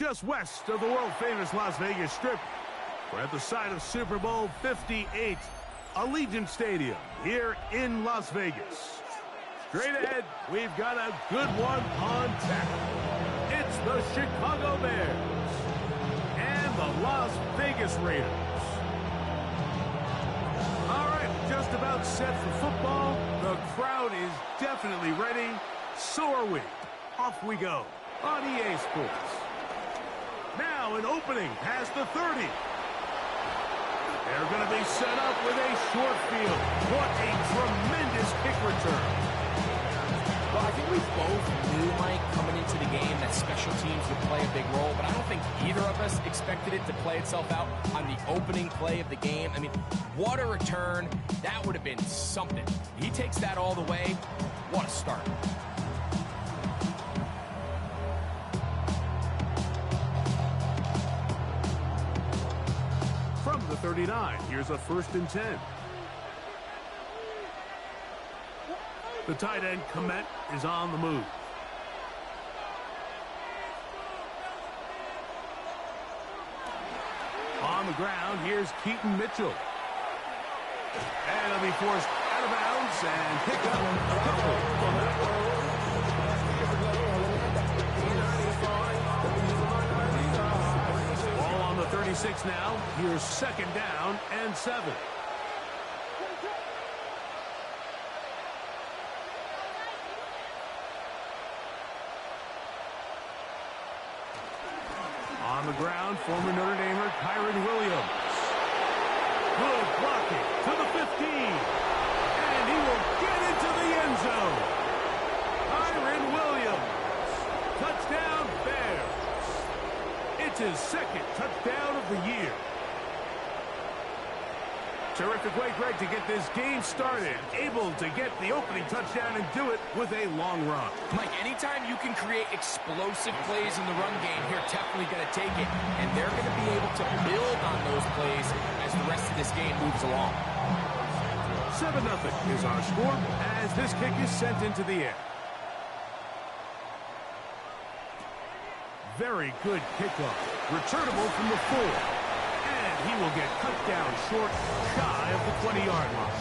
just west of the world-famous Las Vegas Strip. We're at the site of Super Bowl 58, Allegiant Stadium here in Las Vegas. Straight ahead, we've got a good one on tap. It's the Chicago Bears and the Las Vegas Raiders. All right, just about set for football. The crowd is definitely ready. So are we. Off we go on EA Sports. Now an opening past the 30. They're going to be set up with a short field. What a tremendous kick return. Well, I think we both knew, Mike, coming into the game that special teams would play a big role, but I don't think either of us expected it to play itself out on the opening play of the game. I mean, what a return. That would have been something. He takes that all the way. What a start. From the 39, here's a 1st and 10. The tight end, Komet, is on the move. On the ground, here's Keaton Mitchell. And he'll be forced out of bounds and pick up a couple on that one. Ball on the 36 now. Here's 2nd down and 7. On the ground, former Notre Damer Kyren Williams. Good blocking to the 15. And he will get into the end zone. Kyren Williams. Touchdown, Bears. It's his 2nd touchdown of the year. Terrific way, Greg, to get this game started. Able to get the opening touchdown and do it with a long run. Mike, anytime you can create explosive plays in the run game, you're definitely going to take it. And they're going to be able to build on those plays as the rest of this game moves along. 7-0 is our score as this kick is sent into the air. Very good kickoff. Returnable from the 4. He will get cut down short, shy of the 20-yard line.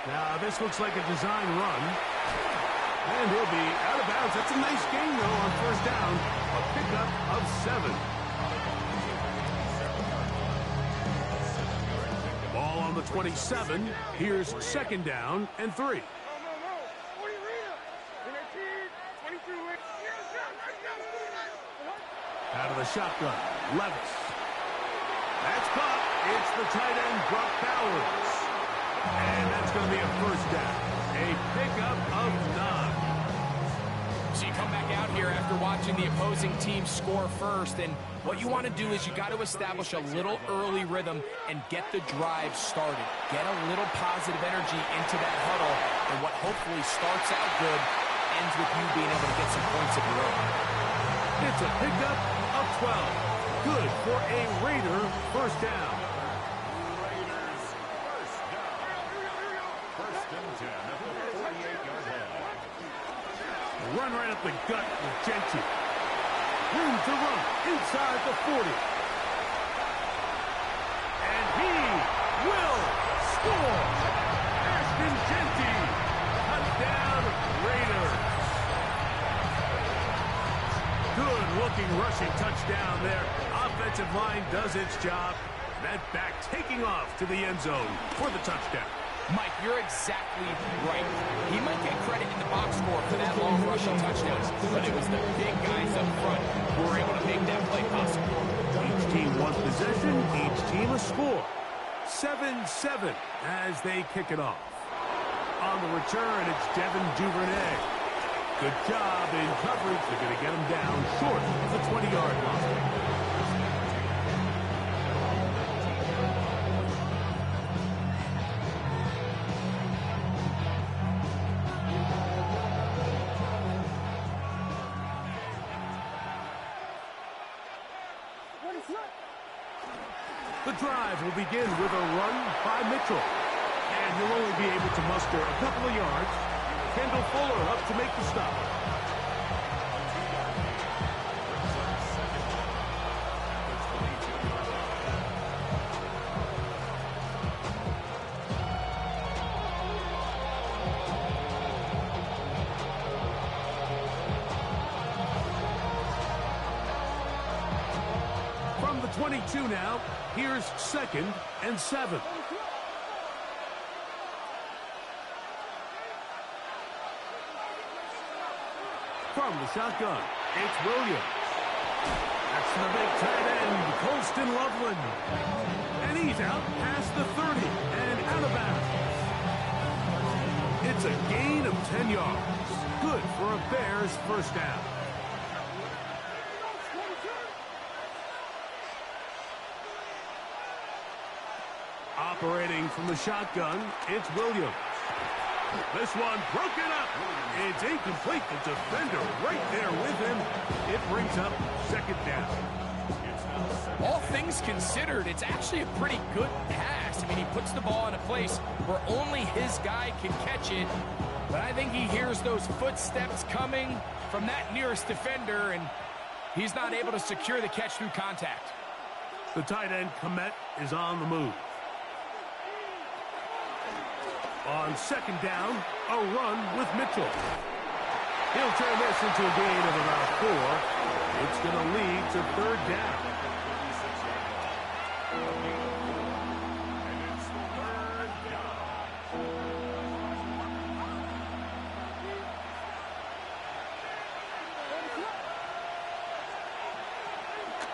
Now, this looks like a design run. And he'll be out of bounds. That's a nice gain, though, on 1st down. A pickup of 7. Ball on the 27. Here's 2nd down and 3. Out of the shotgun, Levis. That's caught. It's the tight end, Brock Bowers. And that's going to be a 1st down. A pickup of 9. So you come back out here after watching the opposing team score first, and what you want to do is you got to establish a little early rhythm and get the drive started. Get a little positive energy into that huddle, and what hopefully starts out good ends with you being able to get some points of your own. It's a pickup of 12. Good for a Raider 1st down. Run right up the gut with Gentry. Room to run inside the 40. And he will score. Ashton Gentry. Touchdown, Raiders. Good-looking rushing touchdown there. Offensive line does its job. That back taking off to the end zone for the touchdown. Mike, you're exactly right. He might get credit in the box score for that long rushing touchdown, but it was the big guys up front who were able to make that play possible. Each team one possession, each team a score. 7-7 as they kick it off. On the return, it's Devin Duvernay. Good job in coverage. They're going to get him down short of the 20-yard line. The drive will begin with a run by Mitchell. And he'll only be able to muster a couple of yards. Kendall Fuller up to make the stop. From the 22 now, here's 2nd and 7. From the shotgun, it's Williams. That's the big tight end, Colston Loveland. And he's out past the 30 and out of bounds. It's a gain of 10 yards. Good for a Bears first down. Operating from the shotgun, it's Williams. This one broken up. It's incomplete. The defender right there with him. It brings up 2nd down. All things considered, it's actually a pretty good pass. I mean, he puts the ball in a place where only his guy can catch it. But I think he hears those footsteps coming from that nearest defender, and he's not able to secure the catch through contact. The tight end, Komet, is on the move. On 2nd down, a run with Mitchell. He'll turn this into a gain of about 4. It's going to lead to 3rd down.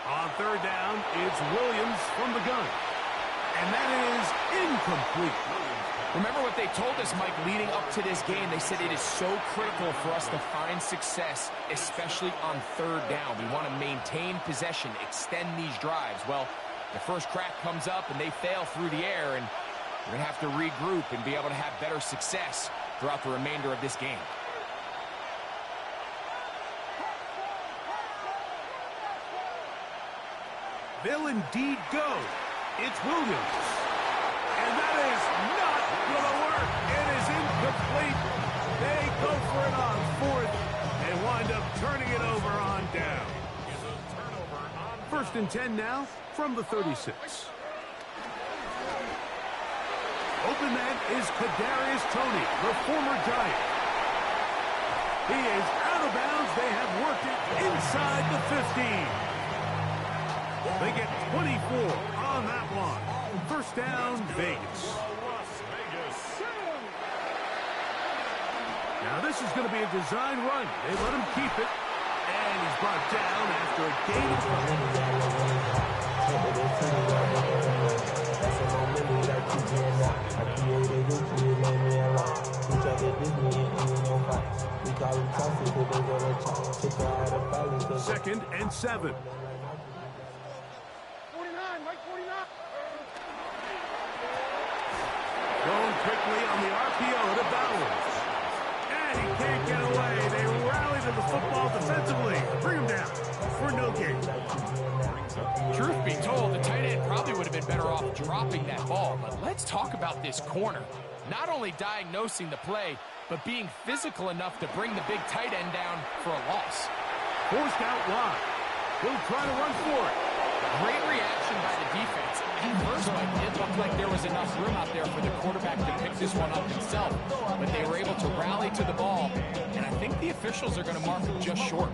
On 3rd down, it's Williams from the gun. And that is incomplete. Remember what they told us, Mike, leading up to this game. They said it is so critical for us to find success, especially on 3rd down. We want to maintain possession, extend these drives. Well, the first crack comes up and they fail through the air, and we're going to have to regroup and be able to have better success throughout the remainder of this game. They'll indeed go. It's Williams. And that is not going to work. It is incomplete. They go for it on 4th and wind up turning it over on down. 1st and 10 now from the 36. Open man is Kadarius Toney, the former Giant. He is out of bounds. They have worked it inside the 15. They get 24 on that one. 1st down, Vegas. Now this is going to be a design run. They let him keep it. And he's brought down after a gain of 12. 2nd and 7. Going quickly on the RPO to Bowers. And he can't get away. They rally to the football defensively. Bring him down for no gain. Truth be told, the tight end probably would have been better off dropping that ball. But let's talk about this corner. Not only diagnosing the play, but being physical enough to bring the big tight end down for a loss. Forced out wide. He'll try to run for it. Great reaction by the defense. At first, Mike, it looked like there was enough room out there for the quarterback to pick this one up himself. But they were able to rally to the ball. And I think the officials are going to mark it just short.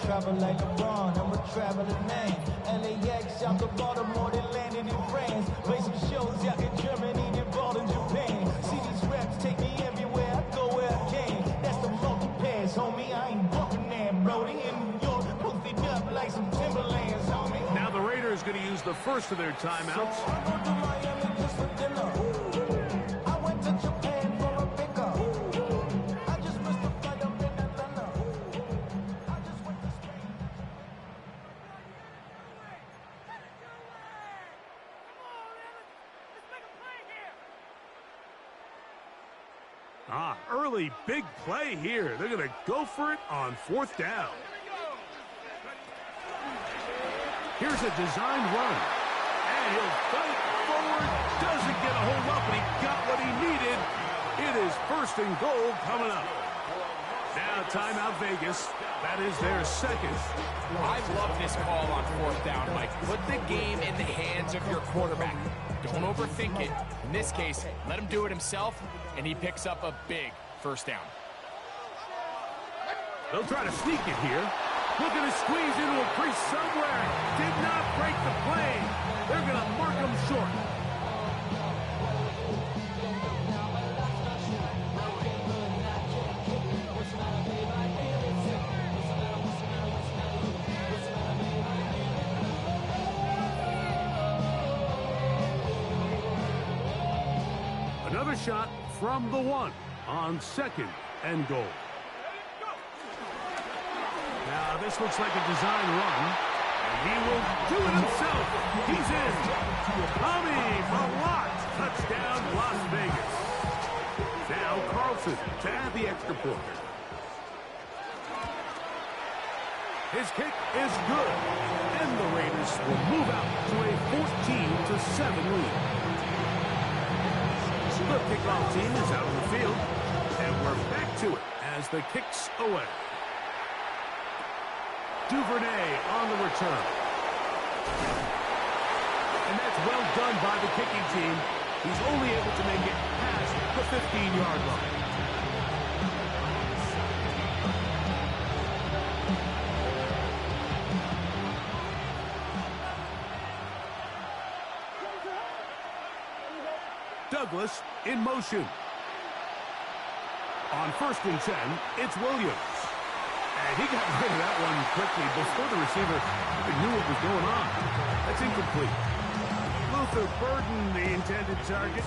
Travel like LeBron, I'm a traveling man. LAX out to Baltimore, they landed in France. Play some shows out in Germany, they ball in Japan. See these reps take me everywhere, I go where I can. That's the multi-pass, homie, I ain't walking there, Brody. In New York, posted up like some Timberlands, homie. Now the Raiders going to use the first of their timeouts. So I go to Miami just for dinner. I went to Japan for a pickup. I just missed the flight up in Atlanta. I just went to Spain. Early big play here. They're going to go for it on 4th down. Here's a design run. And he'll fight forward. Doesn't get a hold up, but he got what he needed. It is 1st and goal coming up. Now timeout Vegas. That is their 2nd. I love this call on 4th down, Mike. Put the game in the hands of your quarterback. Don't overthink it. In this case, let him do it himself, and he picks up a big 1st down. They'll try to sneak it here. Looking to squeeze into a crease somewhere. Did not break the play. They're going to mark him short. Another shot from the 1 on 2nd and goal. Now this looks like a design run, and he will do it himself. He's in. Tommy Malott, touchdown Las Vegas. Now Carlson to add the extra point. His kick is good, and the Raiders will move out to a 14-7 lead. The kickoff team is out on the field, and we're back to it as the kick's away. Duvernay on the return. And that's well done by the kicking team. He's only able to make it past the 15-yard line. Douglas in motion. On 1st and 10, it's Williams. And he got rid of that one quickly before the receiver even knew what was going on. That's incomplete. Luther Burden, the intended target.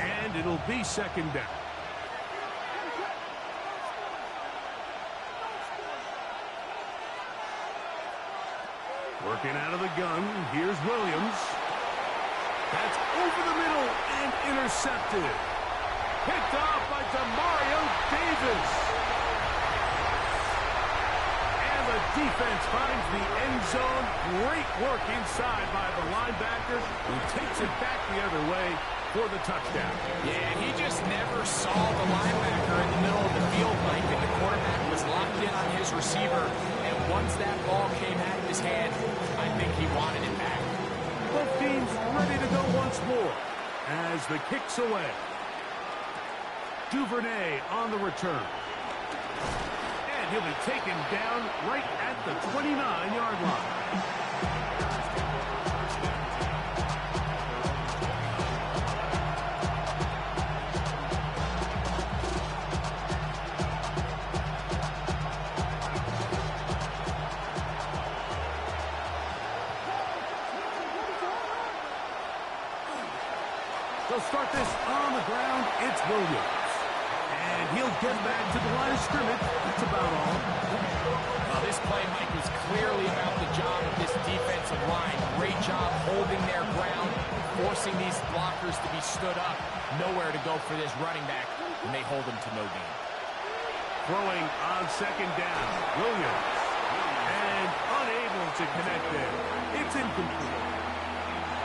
And it'll be 2nd down. Working out of the gun. Here's Williams. That's over the middle and intercepted. Picked off by Demario Davis. And the defense finds the end zone. Great work inside by the linebacker, who takes it back the other way for the touchdown. Yeah, and he just never saw the linebacker in the middle of the field, Mike, and the quarterback was locked in on his receiver. And once that ball came out of his hand, I think he wanted it back. Both teams ready to go once more as the kick's away. Duvernay on the return. And he'll be taken down right at the 29-yard line. They'll start this on the ground. It's Williams. And he'll get back to the line of scrimmage. That's about all. Well, this play, Mike, was clearly about the job of this defensive line. Great job holding their ground, forcing these blockers to be stood up. Nowhere to go for this running back, and they hold him to no gain. Throwing on 2nd down. Williams. And unable to connect there. It's incomplete.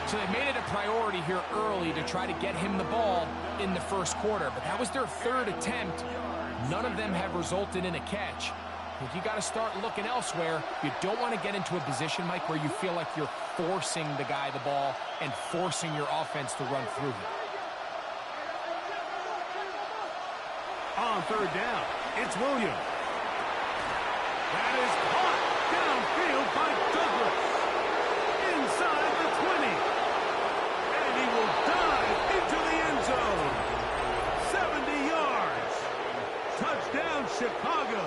So they made it a priority here early to try to get him the ball in the 1st quarter. But that was their 3rd attempt. None of them have resulted in a catch. If you got to start looking elsewhere, you don't want to get into a position, Mike, where you feel like you're forcing the guy the ball and forcing your offense to run through him. On 3rd down, it's Williams. That is caught downfield by Douglas. Inside the 20. And he will dive into the end zone. 70 yards. Touchdown, Chicago.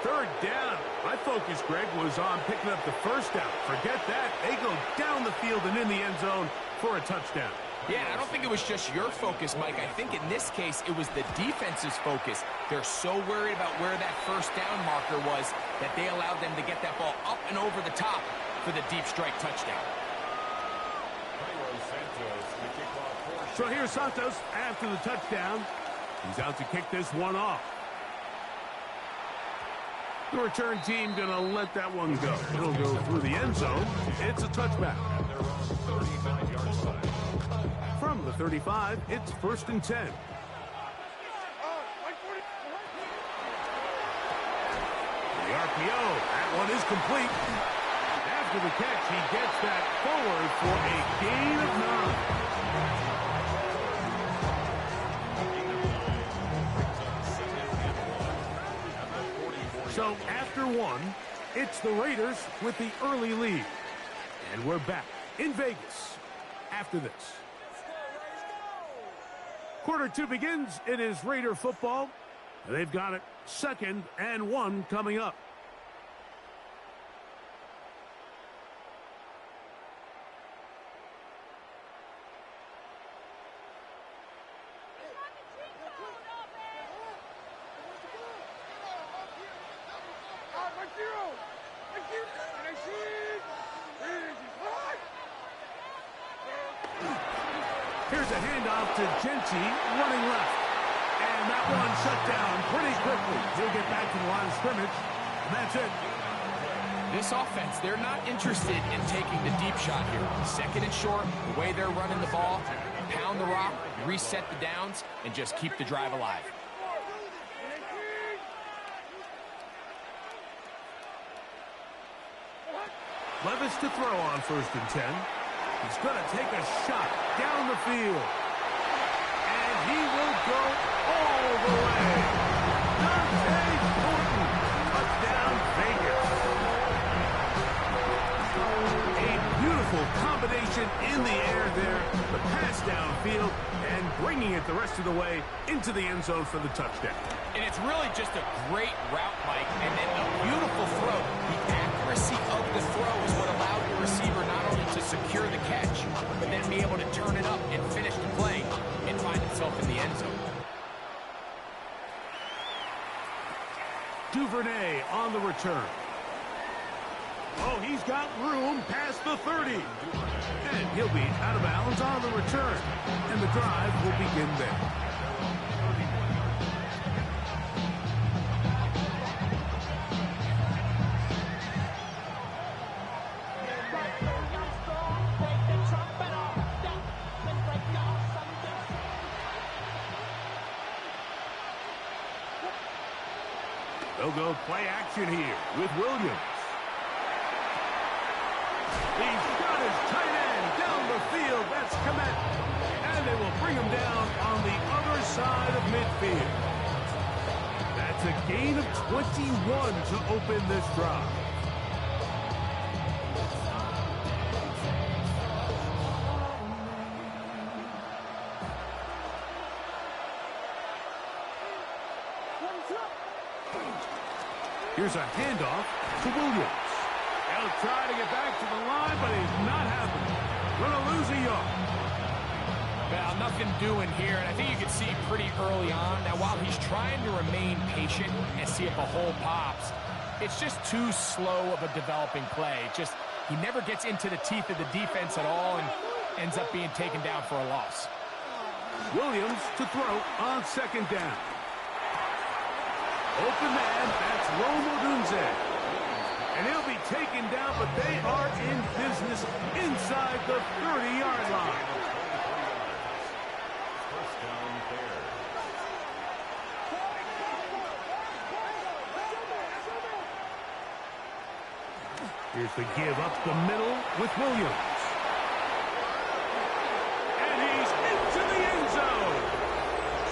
3rd down. My focus, Greg, was on picking up the 1st down. Forget that. They go down the field and in the end zone for a touchdown. Yeah, and I don't think it was just your focus, Mike. I think in this case, it was the defense's focus. They're so worried about where that 1st down marker was that they allowed them to get that ball up and over the top for the deep strike touchdown. So here's Santos after the touchdown. He's out to kick this one off. The return team going to let that one go. It'll go through the end zone. It's a touchback. From the 35, it's 1st and 10. The RPO, that one is complete. After the catch, he gets that forward for a gain of 9. So after one, it's the Raiders with the early lead. And we're back in Vegas after this. Quarter 2 begins. It is Raider football. They've got it 2nd and 1 coming up. Here's a handoff to Genty, running left. And that one shut down pretty quickly. He'll get back to the line of scrimmage, and that's it. This offense, they're not interested in taking the deep shot here. 2nd and short, the way they're running the ball, pound the rock, reset the downs, and just keep the drive alive. Levis to throw on 1st and 10. He's going to take a shot down the field. And he will go all the way. Dante Thornton, touchdown Vegas. A beautiful combination in the air there. The pass downfield and bringing it the rest of the way into the end zone for the touchdown. And it's really just a great route, Mike, and then a beautiful throw. The accuracy of the throw is what allowed the receiver not only to secure the catch, but then be able to turn it up and finish the play and find himself in the end zone. Duvernay on the return. Oh, he's got room past the 30. And he'll be out of bounds on the return. And the drive will begin there. They'll go play action here with Williams. He's got his tight end down the field. That's Komet. And they will bring him down on the other side of midfield. That's a gain of 21 to open this drive. Here's a handoff to Williams. He'll try to get back to the line, but he's not happening. Going to lose a yard. Well, nothing doing here, and I think you can see pretty early on. Now, while he's trying to remain patient and see if a hole pops, it's just too slow of a developing play. He never gets into the teeth of the defense at all and ends up being taken down for a loss. Williams to throw on 2nd down. Open man, that's Rome Odunze. And he'll be taken down, but they are in business inside the 30-yard line. Here's the give up the middle with Williams. And he's into the end zone.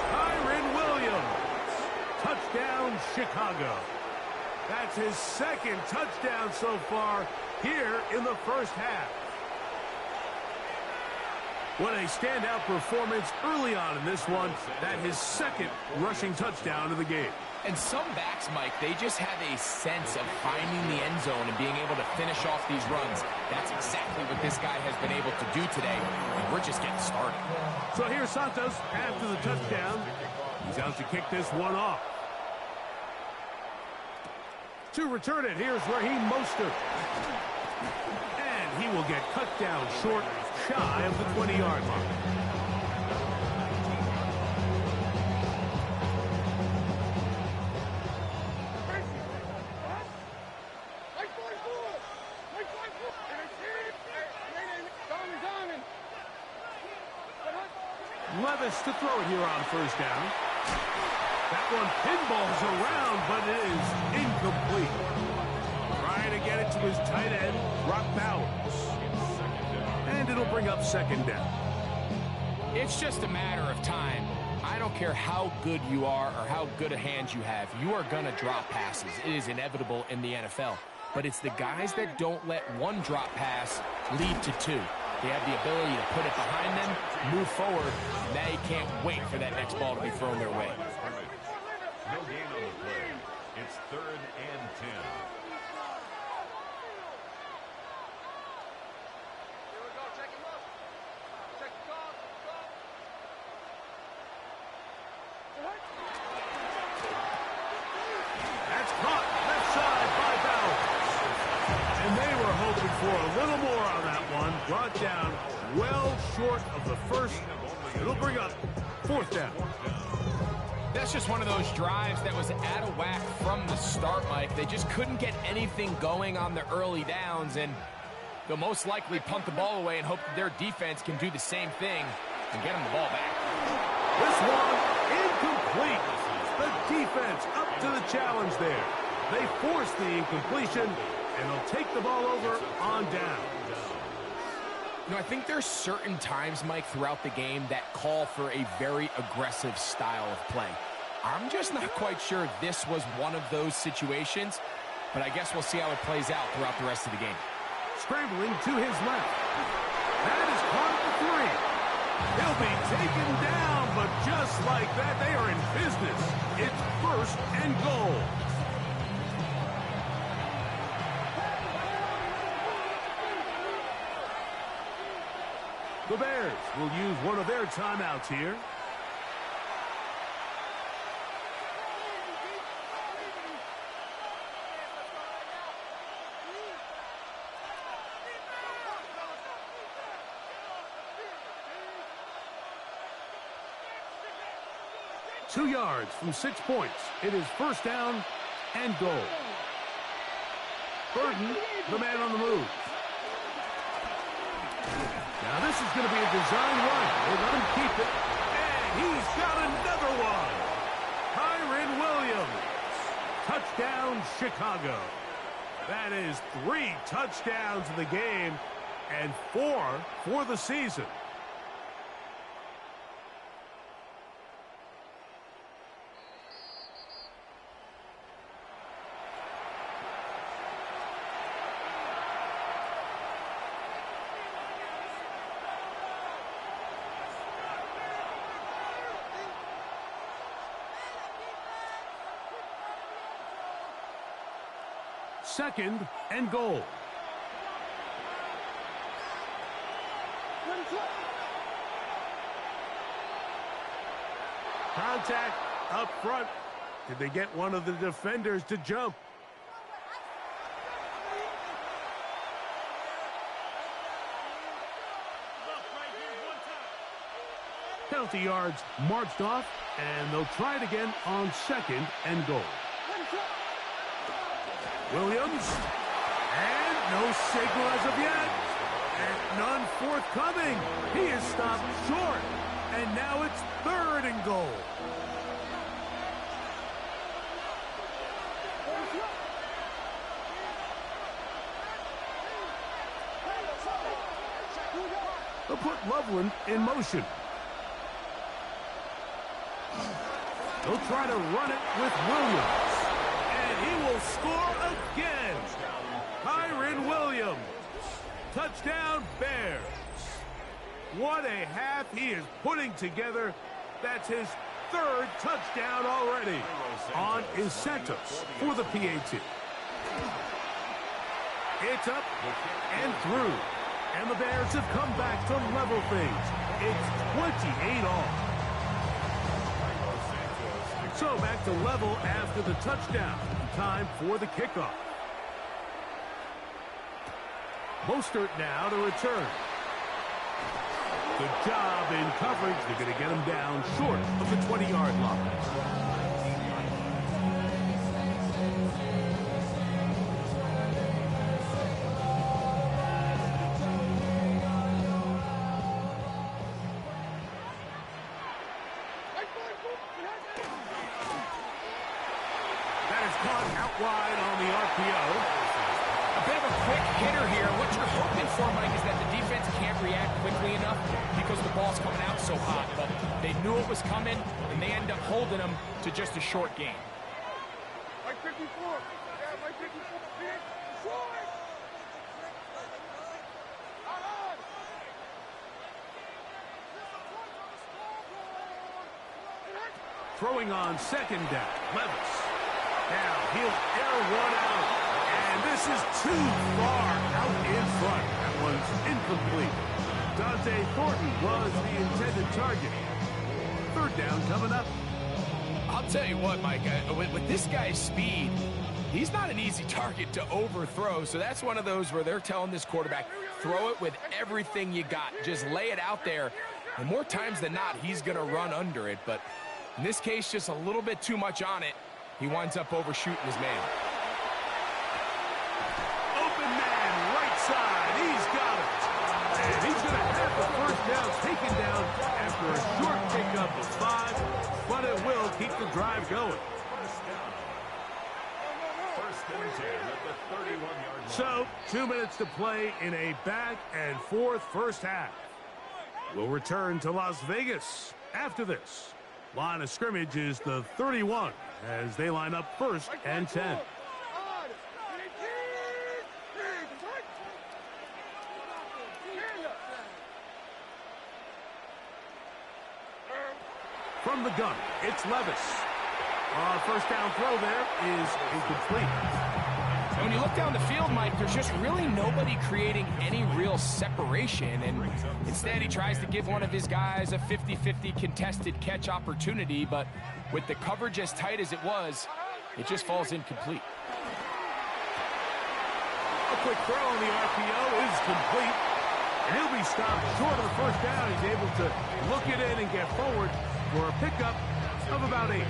Kyren Williams. Touchdown, Chicago. That's his 2nd touchdown so far here in the first half. What a standout performance early on in this one. That his 2nd rushing touchdown of the game. And some backs, Mike, they just have a sense of finding the end zone and being able to finish off these runs. That's exactly what this guy has been able to do today, and we're just getting started. So here's Santos after the touchdown. He's out to kick this one off. To return it, here's Raheem Mostert. And he will get cut down short, shy of the 20-yard line. Levis to throw it here on first down. That one pinballs around, but it is incomplete. Trying to get it to his tight end, Brock Bowers. And it'll bring up second down. It's just a matter of time. I don't care how good you are or how good a hand you have. You are going to drop passes. It is inevitable in the NFL. But it's the guys that don't let one drop pass lead to two. They have the ability to put it behind them, move forward. They can't wait for that next ball to be thrown their way. No gain on the play. It's 3rd and 10. That's caught left side by Bowers. And they were hoping for a little more on that one. Brought down well short of the first. It'll bring up 4th down. That's just one of those drives that was out of whack from the start, Mike. They just couldn't get anything going on the early downs, and they'll most likely punt the ball away and hope that their defense can do the same thing and get them the ball back. This one incomplete. The defense up to the challenge there. They force the incompletion, and they'll take the ball over on down. You know, I think there's certain times, Mike, throughout the game that call for a very aggressive style of play. I'm just not quite sure this was one of those situations, but I guess we'll see how it plays out throughout the rest of the game. Scrambling to his left. That is caught at the 3. He'll be taken down, but just like that, they are in business. It's 1st and goal. The Bears will use one of their timeouts here. Two yards from 6 points. It is 1st down and goal. Burton, the man on the move. Now this is going to be a design run. They let him keep it. And he's got another one. Kyren Williams. Touchdown, Chicago. That is 3 touchdowns in the game and 4 for the season. Second and goal. Contact up front. Did they get one of the defenders to jump? Penalty yards marched off, and they'll try it again on 2nd and goal. Williams, and no signal as of yet, and none forthcoming. He is stopped short, and now it's 3rd and goal. They'll put Loveland in motion. They'll try to run it with Williams. And he will score again. Kyren Williams. Touchdown, Bears. What a half he is putting together. That's his 3rd touchdown already on Santos for the PAT. It's up and through. And the Bears have come back to level things. It's 28 all. So back to level after the touchdown. Time for the kickoff. Mostert now to return. Good job in coverage. They're going to get him down short of the 20-yard line. caught out wide on the RPO. A bit of a quick hitter here. What you're hoping for, Mike, is that the defense can't react quickly enough because the ball's coming out so hot. But they knew it was coming, and they end up holding them to just a short game. Mike 54. Yeah, Mike 54. Throwing on second down, Levis. Now he'll air one out, and this is too far out in front. That one's incomplete. Dante Thornton was the intended target. Third down coming up. I'll tell you what, Mike, with this guy's speed, he's not an easy target to overthrow. So that's one of those where they're telling this quarterback, throw it with everything you got. Just lay it out there. And more times than not, he's going to run under it. But in this case, just a little bit too much on it. He winds up overshooting his man. Open man, right side. He's got it. And he's going to have the first down taken down after a short pickup of 5. But it will keep the drive going. First and 10 at the 31-yard line. So, 2 minutes to play in a back and forth first half. We'll return to Las Vegas after this. Line of scrimmage is the 31 as they line up first and 10. From the gun, it's Levis. First down throw there is incomplete. And when you look down the field, Mike, there's just really nobody creating any real separation. And instead, he tries to give one of his guys a 50-50 contested catch opportunity. But with the coverage as tight as it was, it just falls incomplete. A quick throw on the RPO is complete. And he'll be stopped short of the first down. He's able to look it in and get forward for a pickup of about 8.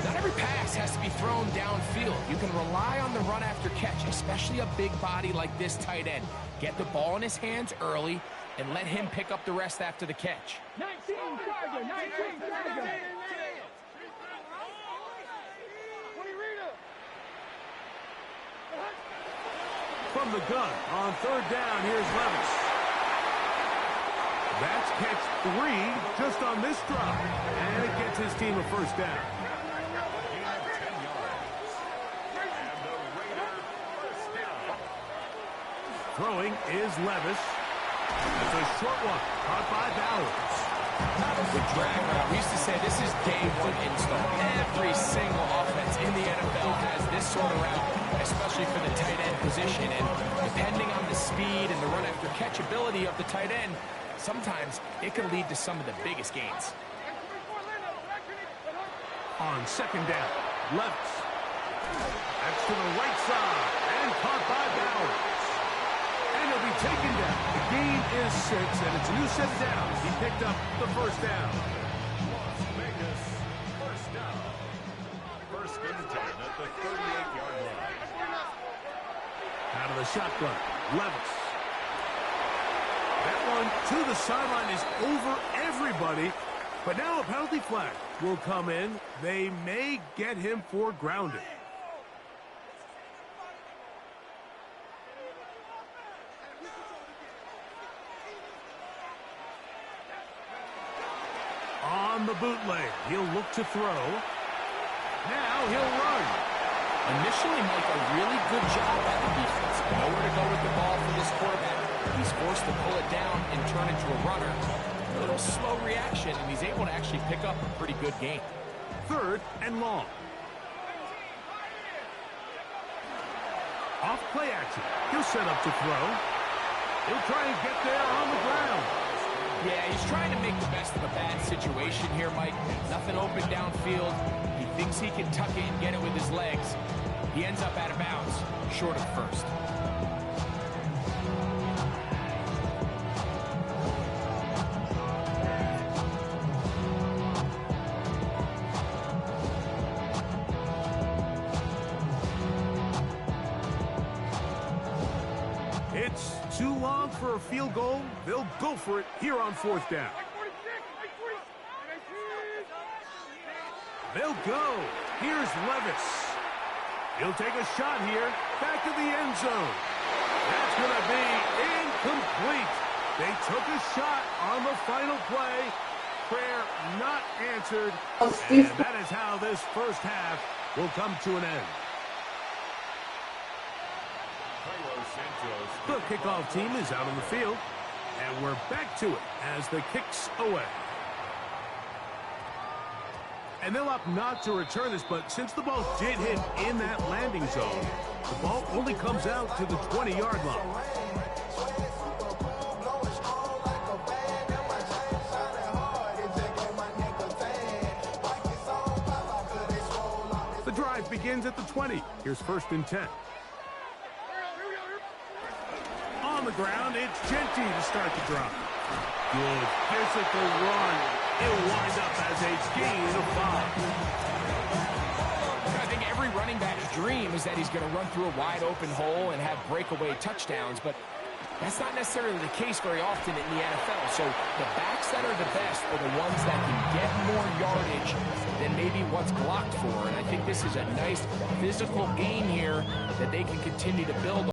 Not every pass has to be thrown downfield. You can rely on the run after catch, especially a big body like this tight end. Get the ball in his hands early and let him pick up the rest after the catch. 19 target, 19 target. From the gun on third down, here's Levis. That's catch 3 just on this drop. And it gets his team a first down. Throwing is Levis. It's a short one, caught by Bowers. The drag route. We used to say this is day one install. Every single offense in the NFL has this sort of route, especially for the tight end position. And depending on the speed and the run after catch ability of the tight end, sometimes it can lead to some of the biggest gains. On second down, Levis. That's to the right side and caught by Bowers. And he'll be taken down. The gain is 6, and it's a new set of downs. He picked up the first down. Las Vegas, first down. First and 10 at the 38-yard line. Out of the shotgun, Levis. That one to the sideline is over everybody. But now a penalty flag will come in. They may get him for grounding. On the bootleg, he'll look to throw. Now he'll run. Initially, Mike, a really good job by the defense. Nowhere to go with the ball for this quarterback. He's forced to pull it down and turn into a runner. A little slow reaction, and he's able to actually pick up a pretty good gain. Third and long. Off play action. He'll set up to throw. He'll try and get there on the ground. Yeah, he's trying to make the best of a bad situation here, Mike. Nothing open downfield. He thinks he can tuck it and get it with his legs. He ends up out of bounds, short of first. It's too long for a field goal. They'll go for it here on fourth down. They'll go. Here's Levis. He'll take a shot here. Back to the end zone. That's going to be incomplete. They took a shot on the final play. Prayer not answered. And that is how this first half will come to an end. The kickoff team is out on the field. And we're back to it as the kick's away. And they'll opt not to return this, but since the ball did hit in that landing zone, the ball only comes out to the 20-yard line. The drive begins at the 20. Here's 1st and 10. On the ground, it's Genty to start the drive. Good physical run. It'll wind up as a gain of 5. I think every running back's dream is that he's going to run through a wide open hole and have breakaway touchdowns, but that's not necessarily the case very often in the NFL. So the backs that are the best are the ones that can get more yardage than maybe what's blocked for. And I think this is a nice physical gain here that they can continue to build on.